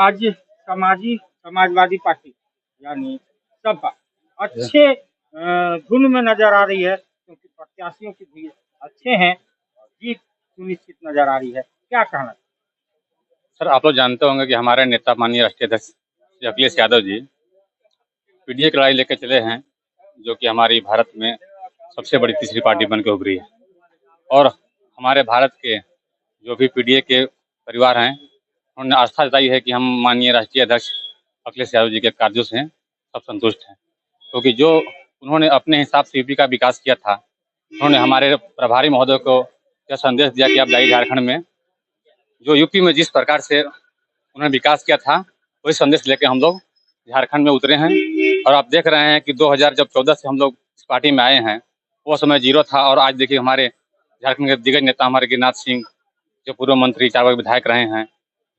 आज समाजवादी पार्टी यानी सपा अच्छे धुन में नजर आ रही है, क्योंकि प्रत्याशियों की भी अच्छे हैं, जीत सुनिश्चित नजर आ रही है। क्या कहना? सर, आप लोग जानते होंगे कि हमारे नेता माननीय राष्ट्रीय अध्यक्ष श्री अखिलेश यादव जी पीडीए की लड़ाई लेकर चले हैं, जो कि हमारी भारत में सबसे बड़ी तीसरी पार्टी बन के उभरी है। और हमारे भारत के जो भी पीडीए के परिवार हैं, उन्होंने आस्था जताई है कि हम माननीय राष्ट्रीय अध्यक्ष अखिलेश यादव जी के कार्यों से सब संतुष्ट हैं, क्योंकि जो उन्होंने अपने हिसाब से यूपी का विकास किया था, उन्होंने हमारे प्रभारी महोदय को यह संदेश दिया कि आप जाइए झारखंड में, जो यूपी में जिस प्रकार से उन्होंने विकास किया था वही संदेश लेके हम लोग झारखंड में उतरे हैं। और आप देख रहे हैं कि 2014 से हम लोग इस पार्टी में आए हैं, वो समय जीरो था, और आज देखिए हमारे झारखंड के दिग्गज नेता हमारे गिरिनाथ सिंह, जो पूर्व मंत्री 4 बार विधायक रहे हैं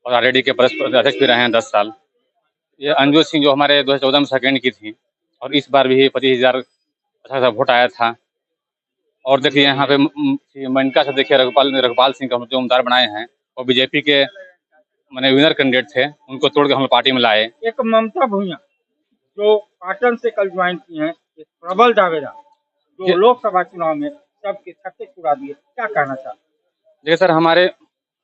और आरजेडी के प्रदेश अध्यक्ष भी रहे हैं 10 साल। ये अंजू सिंह जो हमारे 2014 में सेकेंड की थी, और इस बार भी 25,000 वोट आया था। और देखिए यहाँ पे मेनका से देखिए रघुपाल सिंह को जो उम्मीदवार बनाए हैं, और बीजेपी के मैंने विनर कैंडिडेट थे, उनको तोड़ के हम पार्टी में लाए। एक ममता भूया जो पाटन से कल ज्वाइन की हैं, एक प्रबल दावेदार जो लोकसभा चुनाव में सबके छक्के छुड़ा दिए, क्या कहना चाहते? देखिए सर, हमारे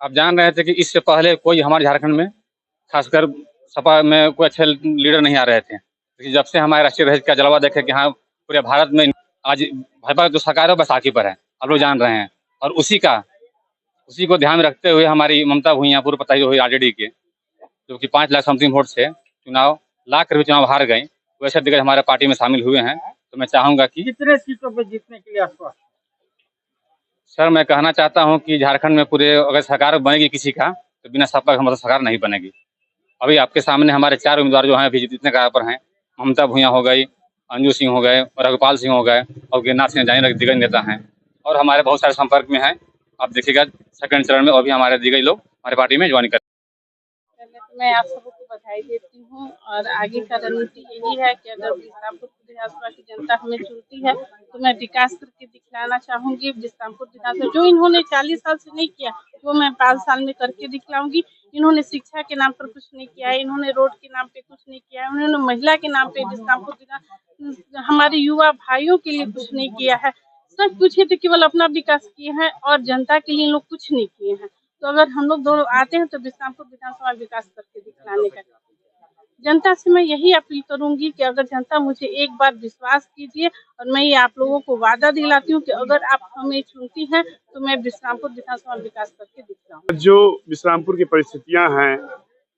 आप जान रहे थे कि इससे पहले कोई हमारे झारखंड में खासकर सपा में कोई अच्छे लीडर नहीं आ रहे थे। लेकिन जब से हमारे राष्ट्रीय अध्यक्ष का जलवा देखे कि हाँ पूरे भारत में आज भाजपा जो सरकार है बैसाखी पर है, आप लोग जान रहे हैं, और उसी को ध्यान में रखते हुए हमारी ममता भूया पूर्व प्रत्याशी हुई आरजेडी के, जो कि 5 लाख समथिंग वोट से चुनाव हार गए, वैसे दिग्गज हमारे पार्टी में शामिल हुए हैं। तो मैं चाहूंगा कि कितने सीटों पर जीतने के लिए आश्वस्त? सर, मैं कहना चाहता हूं कि झारखंड में पूरे अगर सरकार बनेगी किसी का, तो बिना सपा के हमारी सरकार नहीं बनेगी। अभी आपके सामने हमारे 4 उम्मीदवार जो हैं अभी जीतने का पर हैं, ममता भूया हो गई, अंजू सिंह हो गए, रघुपाल सिंह हो गए, और गिरिनाथ सिंह जानी दिग्गज नेता हैं, और हमारे बहुत सारे संपर्क में हैं। आप देखिएगा सेकंड चरण में और भी हमारे दिग्गज लोग हमारे पार्टी में ज्वाइन कर। पहले तो मैं आप सबको बधाई देती हूँ, और आगे का रणनीति यही है कि अगर बिस्तामपुर विधानसभा की जनता हमें चुनती है तो मैं विकास करके दिखलाना चाहूंगी। बिस्तामपुर विधानसभा जो इन्होंने 40 साल से नहीं किया, वो मैं 5 साल में करके दिखलाऊंगी। इन्होंने शिक्षा के नाम पर कुछ नहीं किया है, इन्होंने रोड के नाम पे कुछ नहीं किया है, उन्होंने महिला के नाम पे बिस्तामपुर हमारे युवा भाइयों के लिए कुछ नहीं किया है। सब कुछ है तो केवल अपना विकास किए हैं, और जनता के लिए लोग कुछ नहीं किए हैं। तो अगर हम लोग दोनों आते हैं तो बिस्तामपुर विधानसभा विकास करके दिखलाने का। जनता से मैं यही अपील करूंगी कि अगर जनता मुझे एक बार विश्वास कीजिए, और मैं ये आप लोगों को वादा दिलाती हूँ कि अगर आप हमें चुनती हैं तो मैं बिस्तामपुर विधानसभा विकास करके दिखलाऊंगी। जो बिस्तामपुर की परिस्थितियां हैं,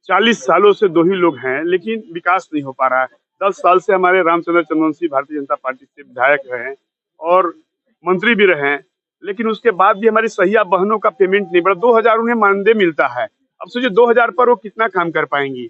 40 सालों से 2 ही लोग हैं, लेकिन विकास नहीं हो पा रहा है। 10 साल से हमारे रामचंद्र चंद्रवंशी भारतीय जनता पार्टी से विधायक रहे और मंत्री भी रहे, लेकिन उसके बाद भी हमारी सहिया बहनों का पेमेंट नहीं बढ़ा। 2000 उन्हें मानदेय मिलता है। अब सोचिए 2000 पर वो कितना काम कर पाएंगी।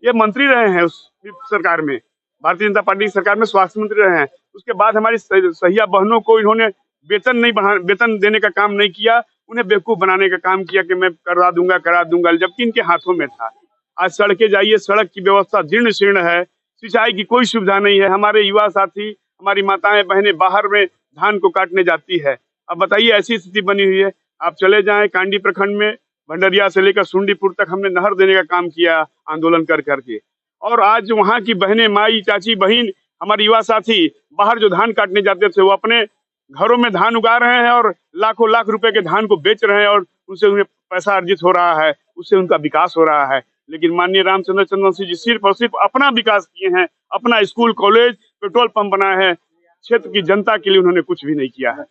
ये मंत्री रहे हैं उस सरकार में, भारतीय जनता पार्टी की सरकार में स्वास्थ्य मंत्री रहे हैं। उसके बाद हमारी सहिया बहनों को इन्होंने वेतन देने का काम नहीं किया, उन्हें बेवकूफ बनाने का काम किया कि मैं करा दूंगा, जबकि इनके हाथों में था। आज सड़कें जाइए, सड़क की व्यवस्था जीर्ण शीर्ण है, सिंचाई की कोई सुविधा नहीं है। हमारे युवा साथी, हमारी माताएं बहनें बाहर में धान को काटने जाती है। अब बताइए, ऐसी स्थिति बनी हुई है। आप चले जाएं कांडी प्रखंड में, भंडरिया से लेकर सुंडीपुर तक हमने नहर देने का काम किया आंदोलन कर करके, और आज वहाँ की बहनें, माई, चाची, बहन, हमारे युवा साथी बाहर जो धान काटने जाते थे, वो अपने घरों में धान उगा रहे हैं और लाखों लाख रुपए के धान को बेच रहे हैं, और उससे उन्हें पैसा अर्जित हो रहा है, उससे उनका विकास हो रहा है। लेकिन माननीय रामचंद्र चंद्रवंशी जी सिर्फ और सिर्फ अपना विकास किए हैं, अपना स्कूल, कॉलेज, पेट्रोल पंप बनाए हैं। क्षेत्र की जनता के लिए उन्होंने कुछ भी नहीं किया है।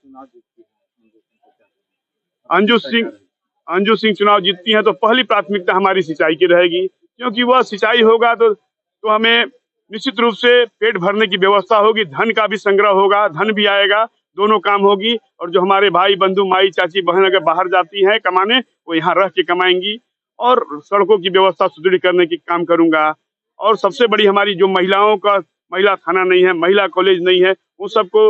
अंजू सिंह चुनाव जीतती हैं तो पहली प्राथमिकता हमारी सिंचाई की रहेगी, क्योंकि वह सिंचाई होगा तो हमें निश्चित रूप से पेट भरने की व्यवस्था होगी, धन का भी संग्रह होगा, धन भी आएगा, दोनों काम होगी। और जो हमारे भाई बंधु, माई, चाची, बहन अगर बाहर जाती हैं कमाने, वो यहाँ रह के कमाएंगी। और सड़कों की व्यवस्था सुदृढ़ करने की काम करूंगा। और सबसे बड़ी हमारी जो महिलाओं का महिला थाना नहीं है, महिला कॉलेज नहीं है, वो सबको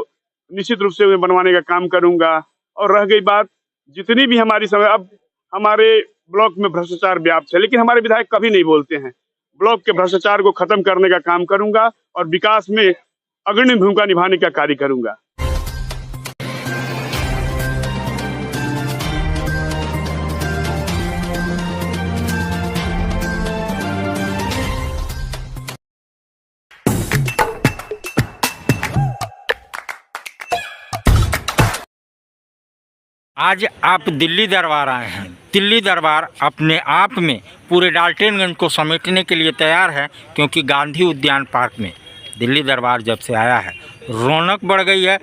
निश्चित रूप से बनवाने का काम करूंगा। और रह गई बात जितनी भी हमारी समय, अब हमारे ब्लॉक में भ्रष्टाचार व्याप्त है, लेकिन हमारे विधायक कभी नहीं बोलते हैं। ब्लॉक के भ्रष्टाचार को खत्म करने का काम करूंगा और विकास में अग्रणी भूमिका निभाने का कार्य करूंगा। आज आप दिल्ली दरबार आए हैं। दिल्ली दरबार अपने आप में पूरे डाल्टनगंज को समेटने के लिए तैयार है, क्योंकि गांधी उद्यान पार्क में दिल्ली दरबार जब से आया है रौनक बढ़ गई है।